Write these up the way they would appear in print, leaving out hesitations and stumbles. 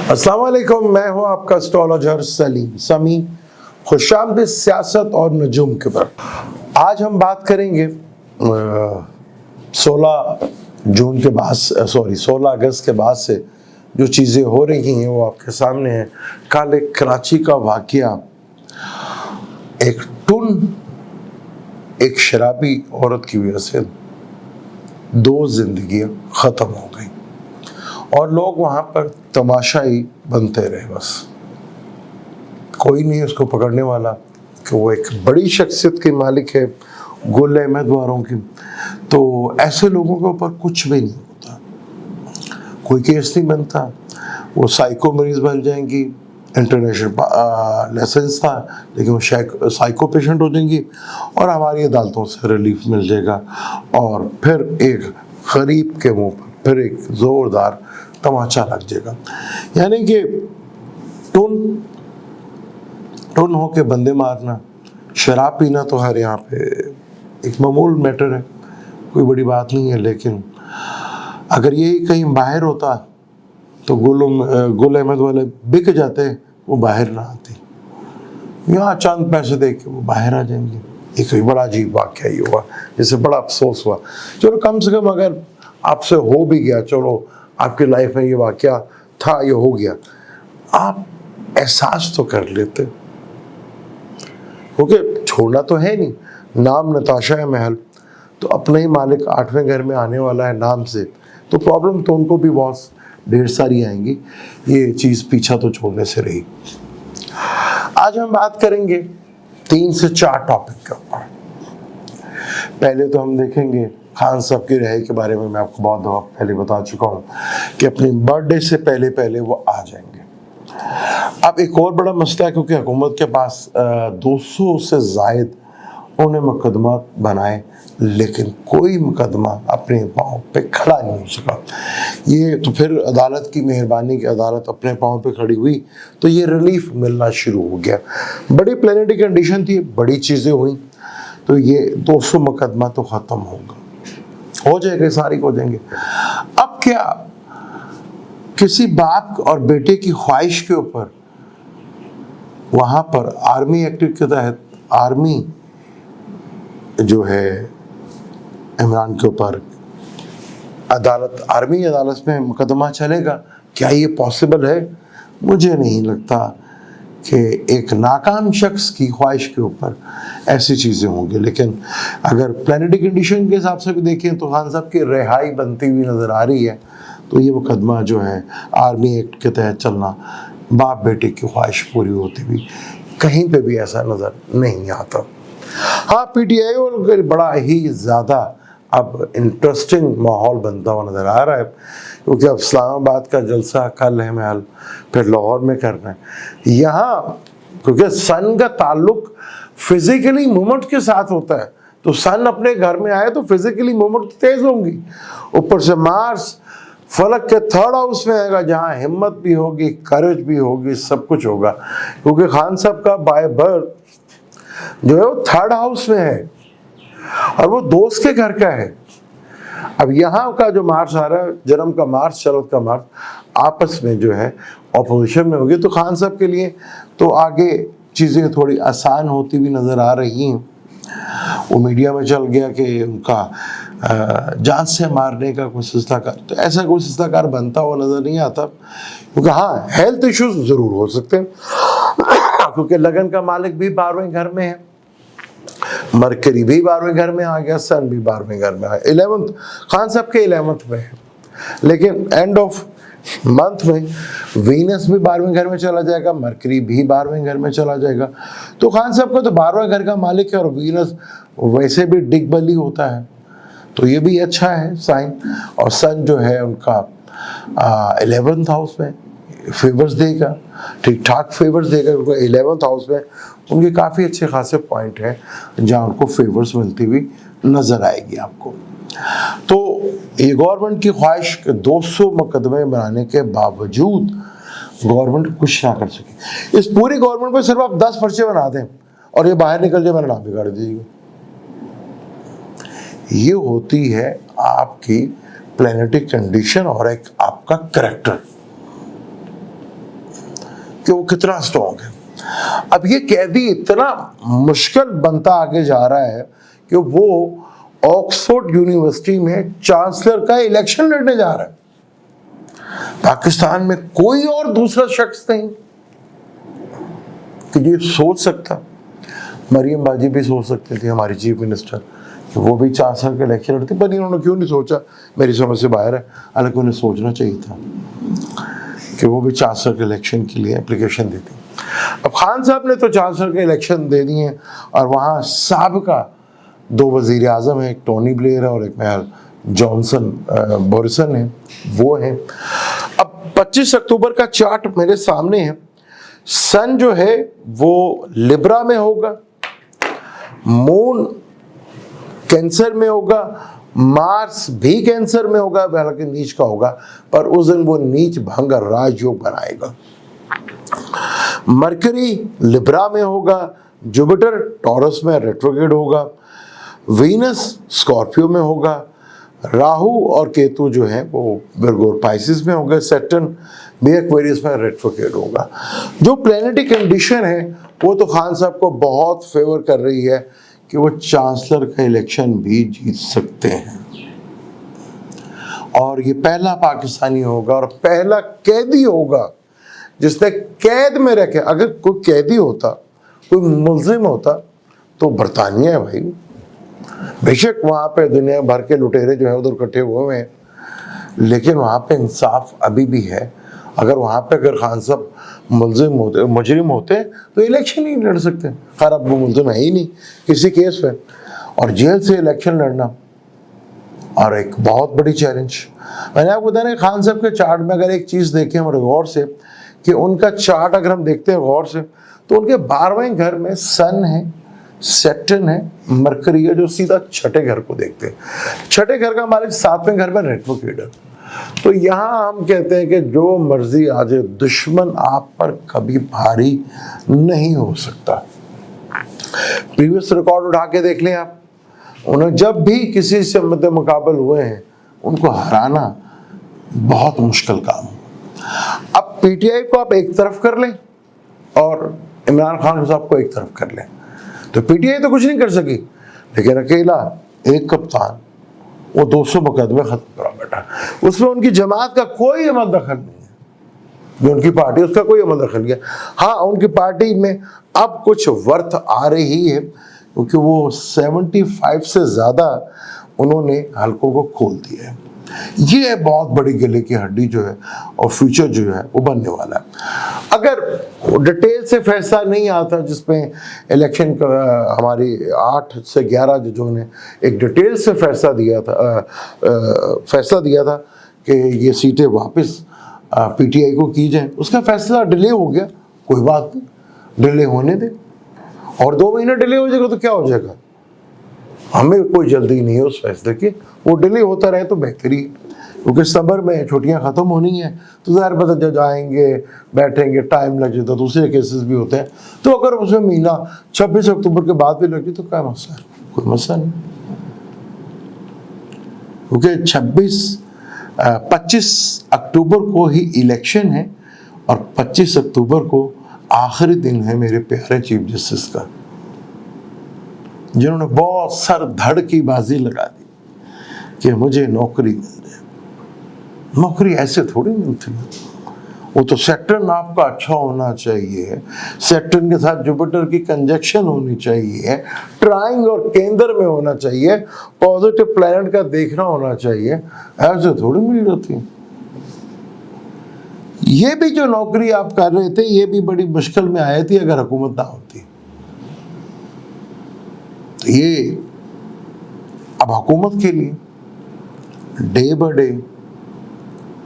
अस्सलाम वालेकुम, मैं हूं आपका एस्ट्रोलॉजर सलीम समी। खुशामदीद सियासत और नजूम के ऊपर आज हम बात करेंगे 16 अगस्त के बाद से जो चीज़ें हो रही हैं वो आपके सामने हैं। कल एक कराची का वाकया, एक शराबी औरत की वजह से 2 जिंदगियां ख़त्म हो गई और लोग वहाँ पर तमाशाई बनते रहे। बस कोई नहीं उसको पकड़ने वाला कि वो एक बड़ी शख्सियत के मालिक है, गुल अहमद वालों की। तो ऐसे लोगों के ऊपर कुछ भी नहीं होता, कोई केस नहीं बनता। वो साइको मरीज बन जाएंगी, इंटरनेशनल लाइसेंस था लेकिन वो साइको पेशेंट हो जाएंगी और हमारी अदालतों से रिलीफ मिल जाएगा। और फिर एक गरीब के मुंह पर फिर एक ज़ोरदार तमाचा लग जाएगा। यानी कि टुन हो के बंदे मारना, शराब पीना तो हर यहाँ पे एक मामूल मैटर है, कोई बड़ी बात नहीं है। लेकिन अगर ये कहीं बाहर होता तो गुल अहमद वाले बिक जाते, वो बाहर ना आते। यहाँ चंद पैसे दे के वो बाहर आ जाएंगे। एक बड़ा अजीब वाक़या ही हुआ जिससे बड़ा अफसोस हुआ। चलो कम से कम अगर आपसे हो भी गया, चलो आपकी लाइफ में ये वाक़या था, ये हो गया, आप एहसास तो कर लेते, क्योंकि छोड़ना तो है नहीं। नाम नताशा है महल, तो अपने ही मालिक 8वें घर में आने वाला है नाम से, तो प्रॉब्लम तो उनको भी बहुत ढेर सारी आएंगी। ये चीज़ पीछा तो छोड़ने से रही। आज हम बात करेंगे 3 से 4 टॉपिक के ऊपर। पहले तो हम देखेंगे खान साहब की रिहाई के बारे में। मैं आपको बहुत दफ़ा पहले बता चुका हूँ कि अपनी बर्थडे से पहले वो आ जाएंगे। अब एक और बड़ा मसला है, क्योंकि हुकूमत के पास 200 से ज़ायद उन्हें मुकदमा बनाए, लेकिन कोई मुकदमा अपने पाँव पे खड़ा नहीं हो सका। ये तो फिर अदालत की मेहरबानी की अदालत अपने पाँव पे खड़ी हुई तो ये रिलीफ मिलना शुरू हो गया। बड़ी प्लानिटरी कंडीशन थी, बड़ी चीज़ें हुई, तो ये 200 मुकदमा तो ख़त्म होगा, हो जाएंगे, सारी हो जाएंगे। अब क्या किसी बाप और बेटे की ख्वाहिश के ऊपर वहाँ पर आर्मी एक्ट के तहत आर्मी जो है इमरान के ऊपर आर्मी अदालत में मुकदमा चलेगा? क्या ये पॉसिबल है? मुझे नहीं लगता कि एक नाकाम शख्स की ख्वाहिश के ऊपर ऐसी चीज़ें होंगी। लेकिन अगर प्लानिटरी कंडीशन के हिसाब से भी देखें तो खान साहब की रिहाई बनती हुई नज़र आ रही है, तो ये मुकदमा जो है आर्मी एक्ट के तहत चलना, बाप बेटे की ख्वाहिश पूरी होती हुई कहीं पे भी ऐसा नज़र नहीं आता। हाँ, PTI और बड़ा ही ज़्यादा अब इंटरेस्टिंग माहौल बनता हुआ नज़र आ रहा है, क्योंकि अब इस्लामाबाद का जलसा कल है महल, फिर लाहौर में करना है। यहाँ क्योंकि सन का ताल्लुक फिजिकली मूवमेंट के साथ होता है, तो सन अपने घर में आए तो फिजिकली मूवमेंट तेज होंगी। ऊपर से मार्स फलक के 3rd हाउस में आएगा, जहाँ हिम्मत भी होगी, करेज भी होगी, सब कुछ होगा। क्योंकि खान साहब का बाय बर्थ जो है वो 3rd हाउस में है और वो दोस्त के घर का है। अब यहाँ का जो मार्च आ रहा है, जन्म का मार्च, शरद का मार्च, आपस में जो है ऑपोजिशन में होगी, तो खान साहब के लिए तो आगे चीज़ें थोड़ी आसान होती हुई नज़र आ रही हैं। वो मीडिया में चल गया कि उनका जान से मारने का कोई सिलसिलाकार, तो ऐसा कोई सिलसिलाकार बनता हुआ नज़र नहीं आता। क्योंकि हाँ, हेल्थ इश्यूज ज़रूर हो सकते हैं, क्योंकि लगन का मालिक भी 12वें घर में है, मरकरी भी 12वें घर में आ गया, सन भी 12वें घर में आ गया, 11th खान साहब के 11th में है। लेकिन एंड ऑफ मंथ में वीनस भी 12वें घर में चला जाएगा, मरकरी भी 12वें घर में चला जाएगा। तो खान साहब का तो 12वें घर का मालिक है और वीनस वैसे भी डिगबली होता है, तो ये भी अच्छा है साइन। और सन जो है उनका 11th हाउस में फेवर्स देगा, ठीक ठाक फेवर्स देगा, क्योंकि 11th हाउस में उनके काफ़ी अच्छे खासे पॉइंट हैं जहाँ उनको फेवर्स मिलती हुई नज़र आएगी आपको। तो ये गवर्नमेंट की ख्वाहिश के 200 मुकदमे बनाने के बावजूद गवर्नमेंट कुछ ना कर सके। इस पूरी गवर्नमेंट पे सिर्फ आप 10 पर्चे बना दें और ये बाहर निकल जाए, मेरा नाम बिगाड़ दीजिएगा। ये होती है आपकी प्लानिटरी कंडीशन और एक आपका करैक्टर। कि वो कितना स्ट्रॉन्ग है। अब ये कैदी इतना मुश्किल बनता आगे जा रहा है कि वो ऑक्सफोर्ड यूनिवर्सिटी में चांसलर का इलेक्शन लड़ने जा रहा है। पाकिस्तान में कोई और दूसरा शख्स नहीं कि ये सोच सकता। मरियम बाजी भी सोच सकती थी, हमारी चीफ मिनिस्टर, कि वो भी चांसलर के इलेक्शन लड़ती, पर इन्होंने क्यों नहीं सोचा, मेरी समझ से बाहर है। हालांकि उन्हें सोचना चाहिए था कि वो भी चांसलर के इलेक्शन के लिए एप्लीकेशन देती। अब खान साहब ने तो चांसलर के इलेक्शन दे दिए और वहाँ साबिका 2 वज़ीर आज़म हैं, एक टोनी ब्लेयर है और एक मेहर जॉनसन बोरिसन है, वो है। अब 25 अक्टूबर का चार्ट मेरे सामने है। सन जो है वो लिब्रा में होगा, मून कैंसर में होगा, मार्स भी कैंसर में होगा, हालांकि नीच का होगा, पर उस दिन वो नीच भंग राजयोग बनाएगा। मरकरी लिब्रा में होगा, जुपिटर टॉरस में रेट्रोग्रेड होगा, वीनस स्कॉर्पियो में होगा, राहु और केतु जो है वो विर्गो और पाइसिस में होगा, सैटर्न भी एक्वेरियस में रेट्रोग्रेड होगा। जो प्लैनेटरी कंडीशन है वो तो खान साहब को बहुत फेवर कर रही है कि वो चांसलर का इलेक्शन भी जीत सकते हैं और ये पहला पाकिस्तानी होगा और पहला कैदी होगा जिसने कैद में रह के, अगर कोई कैदी होता, कोई मुल्जिम होता तो बरतानिया है भाई। बेशक वहाँ पे दुनिया भर के लुटेरे जो है उधर इकट्ठे हुए हैं, लेकिन वहाँ पे इंसाफ अभी भी है। अगर वहाँ पे अगर खान साहब मुजरिम होते तो इलेक्शन ही लड़ सकते। खैर अब वो मुलजिम है ही नहीं किसी केस पे, और जेल से इलेक्शन लड़ना और एक बहुत बड़ी चैलेंज। मैंने आपको बताया खान साहब के चार्ट में अगर एक चीज़ देखें हम गौर से, कि उनका चार्ट अगर हम देखते हैं गौर से, तो उनके 12वें घर में सन है, सैटर्न है, मरकरी है, जो सीधा छठे घर को देखते हैं। छठे घर का मालिक 7वें घर में रेट्रोग्रेड है। तो यहाँ हम कहते हैं कि जो मर्जी आ जाए, दुश्मन आप पर कभी भारी नहीं हो सकता। प्रीवियस रिकॉर्ड उठा के देख लें आप, उन्हें जब भी किसी से मुकाबल हुए हैं उनको हराना बहुत मुश्किल काम। अब पीटीआई को आप एक तरफ कर लें और इमरान खान साहब को एक तरफ कर लें, तो पीटीआई तो कुछ नहीं कर सकी, लेकिन अकेला एक कप्तान वो 200 मुकदमे खत्म करा बैठा। उसमें उनकी जमात का कोई अमल दखल नहीं है, जो उनकी पार्टी उसका कोई अमल दखल नहीं है। हाँ, उनकी पार्टी में अब कुछ वर्थ आ रही है क्योंकि वो 75 से ज़्यादा उन्होंने हलकों को खोल दिया है। ये बहुत बड़ी गले की हड्डी जो है और फ्यूचर जो है वो बनने वाला है। अगर डिटेल से फैसला नहीं आता, जिसमें इलेक्शन का हमारी 8 से 11 जजों ने एक डिटेल से फैसला दिया था कि ये सीटें वापस पीटीआई को की जाए, उसका फैसला डिले हो गया। कोई बात नहीं, डिले होने दे, और 2 महीने डिले हो जाएगा तो क्या हो जाएगा, हमें कोई जल्दी नहीं है उस फैसले की। वो डिले होता रहे तो बेहतरी, क्योंकि सितंबर में छुट्टियां खत्म होनी है, तो ज़ाहिर पता जज आएंगे, बैठेंगे, टाइम लग जाता, दूसरे केसेस भी होते हैं। तो अगर उसमें महीना 26 अक्टूबर के बाद भी लगे तो क्या मसला है, कोई मसला नहीं, क्योंकि 25 अक्टूबर को ही इलेक्शन है और 25 अक्टूबर को आखिरी दिन है मेरे प्यारे चीफ जस्टिस का, जिन्होंने बहुत सर धड़ की बाजी लगा दी कि मुझे नौकरी मिल जाए। नौकरी ऐसे थोड़ी मिलती है, वो तो सैटर्न आपका अच्छा होना चाहिए, सैटर्न के साथ जुपिटर की कंजक्शन होनी चाहिए, ट्राइंग और केंद्र में होना चाहिए, पॉजिटिव प्लैनेट का देखना होना चाहिए, ऐसे थोड़ी मिल जाती है। ये भी जो नौकरी आप कर रहे थे ये भी बड़ी मुश्किल में आई थी अगर हुकूमत ना होती। तो ये अब हुकूमत के लिए डे बाय डे,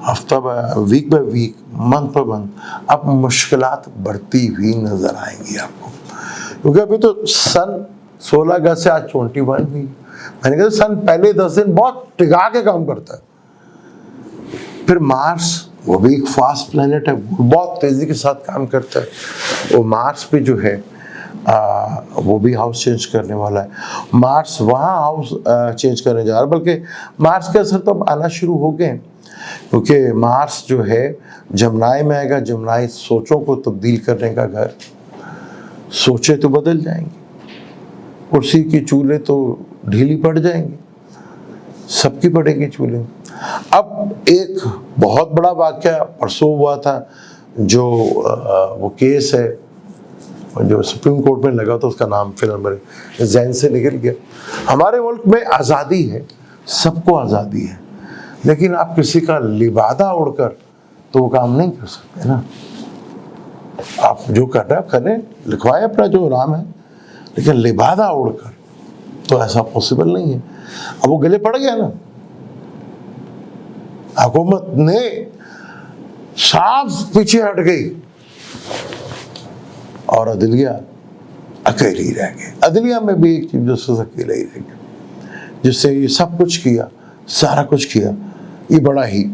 हफ्ता week by week, month by month अब मुश्किलात बढ़ती हुई नजर आएंगी आपको, क्योंकि अभी तो सन 16 अगस्त से आज 21 हुई। मैंने कहा सन पहले 10 दिन बहुत टिका के काम करता है, फिर मार्स वो भी एक फास्ट प्लैनेट है, बहुत तेजी के साथ काम करता है। वो मार्स पे जो है वो भी हाउस चेंज करने वाला है। मार्स वहाँ हाउस चेंज करने जा रहा है, बल्कि मार्स के असर तो अब आना शुरू हो गए, کیونکہ مارس جو ہے جمنائی میں آئے گا. جمنائی سوچوں کو تبدیل کرنے کا گھر. سوچیں تو بدل جائیں گی, کرسی کی چولہے تو ڈھیلی پڑ جائیں گی, سب کی پڑے گی چولہے. اب ایک بہت بڑا واقعہ پرسوں ہوا تھا, جو وہ کیس ہے جو سپریم کورٹ میں لگا تھا, اس کا نام فی الحال میرے ذہن سے نکل گیا. ہمارے ملک میں آزادی ہے, سب کو آزادی ہے, لیکن آپ کسی کا لبادہ اڑ کر تو وہ کام نہیں کر سکتے نا. آپ جو کر رہے ہیں کریں, لکھوائے اپنا جو نام ہے, لیکن لبادہ اڑ کر تو ایسا پاسبل نہیں ہے. اب وہ گلے پڑ گیا نا, حکومت نے صاف پیچھے ہٹ گئی اور عدلیہ اکیلی رہ گئی. عدلیہ میں بھی ایک چیف جسٹس اکیلا ہی رہ گیا, جس سے یہ سب کچھ کیا, سارا کچھ کیا. یہ بڑا ہی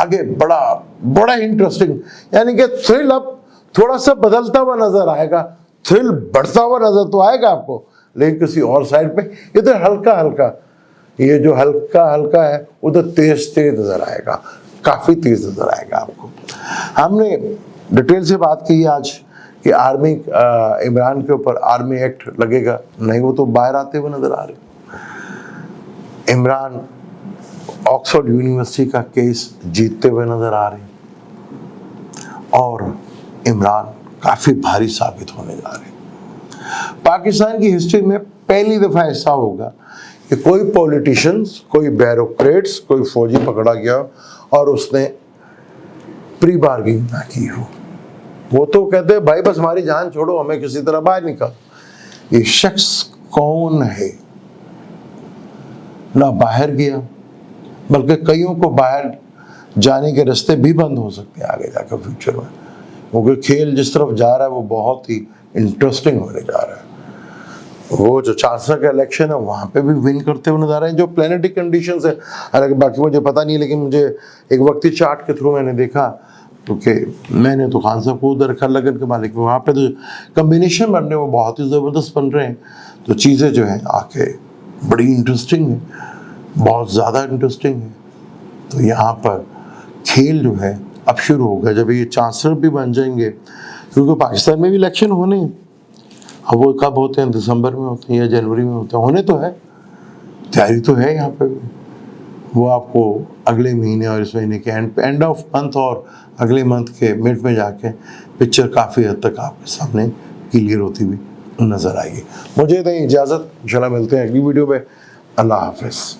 آگے بڑا انٹرسٹنگ, یعنی کہ تھرل اب تھوڑا سا بدلتا ہوا نظر آئے گا, تھرل بڑھتا ہوا نظر تو آئے گا آپ کو, لیکن کسی اور سائڈ پہ ادھر ہلکا ہلکا, یہ جو ہلکا ہلکا ہے ادھر تیز نظر آئے گا, کافی تیز نظر آئے گا آپ کو. ہم نے ڈیٹیل سے بات کی آج کہ آرمی عمران کے اوپر آرمی ایکٹ لگے گا, نہیں, وہ تو باہر آتے ہوئے نظر آ رہے. عمران آکسفورڈ یونیورسٹی کا کیس جیتتے ہوئے نظر آ رہے اور عمران کافی بھاری ثابت ہونے جا رہے. پاکستان کی ہسٹری میں پہلی دفعہ ایسا ہوگا کہ کوئی پولیٹیشنز, کوئی بیوروکریٹس, کوئی فوجی پکڑا گیا اور اس نے پری بارگنگ نہ کی ہو. وہ تو کہتے ہیں بھائی بس ہماری جان چھوڑو, ہمیں کسی طرح باہر نکال. یہ شخص کون ہے؟ نہ باہر گیا, بلکہ کئیوں کو باہر جانے کے راستے بھی بند ہو سکتے ہیں آگے جا کر فیوچر میں, کیونکہ کھیل جس طرف جا رہا ہے وہ بہت ہی انٹرسٹنگ ہونے جا رہا ہے. وہ جو چانسلر کا الیکشن ہے وہاں پہ بھی ون کرتے ہوئے نظر آ رہے ہیں. جو پلانیٹک کنڈیشنز ہیں, حالانکہ باقی مجھے پتہ نہیں, لیکن مجھے ایک وقتی چارٹ کے تھرو میں نے دیکھا, کیونکہ میں نے تو خان صاحب کو ادھر رکھا لگن کے مالک میں, وہاں پہ تو کمبینیشن بن رہے ہیں وہ بہت ہی زبردست بن رہے ہیں. تو چیزیں جو ہیں آ کے بڑی انٹرسٹنگ ہیں, بہت زیادہ انٹرسٹنگ ہے. تو یہاں پر کھیل جو ہے اب شروع ہوگا جب یہ چانسلر بھی بن جائیں گے, کیونکہ پاکستان میں بھی الیکشن ہونے ہیں. اب وہ کب ہوتے ہیں, دسمبر میں ہوتے ہیں یا جنوری میں ہوتے ہیں, ہونے تو ہے, تیاری تو ہے یہاں پہ بھی. وہ آپ کو اگلے مہینے اور اس مہینے کے اینڈ آف منتھ اور اگلے منتھ کے مڈ میں جا کے پکچر کافی حد تک آپ کے سامنے کلیئر ہوتی ہوئی نظر آئے گی. مجھے دیں اجازت, انشاءاللہ ملتے ہیں اگلی ویڈیو میں. اللہ حافظ.